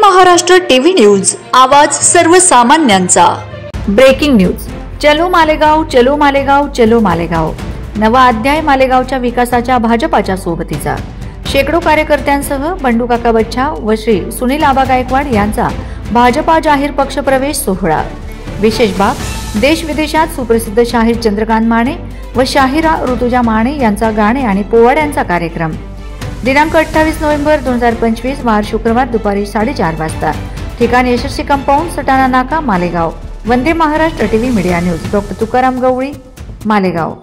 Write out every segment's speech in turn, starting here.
Maharashtra TV news, आवाज सर्वसामान्यांचा। Breaking news. चलो मालेगाव, चलो मालेगाव, चलो मालेगाव। नवा अध्याय मालेगावच्या विकासाच्या भाजपाच्या सोबतीचा। शेकडो कार्यकर्त्यांसह बंडू काका बच्छा व श्री सुनील आबा गायकवाड यांचा भाजपा जाहीर पक्ष प्रवेश सोहळा। विशेष बाब, देश विदेशात सुप्रसिद्ध शाहीर चंद्रकांत माने व शाहिरा ऋतुजा माने यांचा गाणे आणि पोवाड्यांचा कार्यक्रम। दिनांक 28 नोव्हेंबर 2025 वार शुक्रवार दुपारी 4:30 वाजता। ठिकाण यशस्वी कंपाऊंड, सटाणा नाका, Malegaon. Vande Maharashtra TV media news, doctor Tukaram Gawali, Malegaon.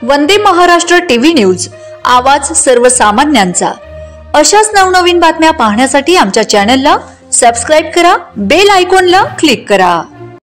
Vande Maharashtra TV news, आवाज सर्वसामान्यांचा। अशाच नवनवीन बातम्या पाहण्यासाठी आमच्या चॅनलला सबस्क्राइब करा, बेल आयकॉनला क्लिक करा।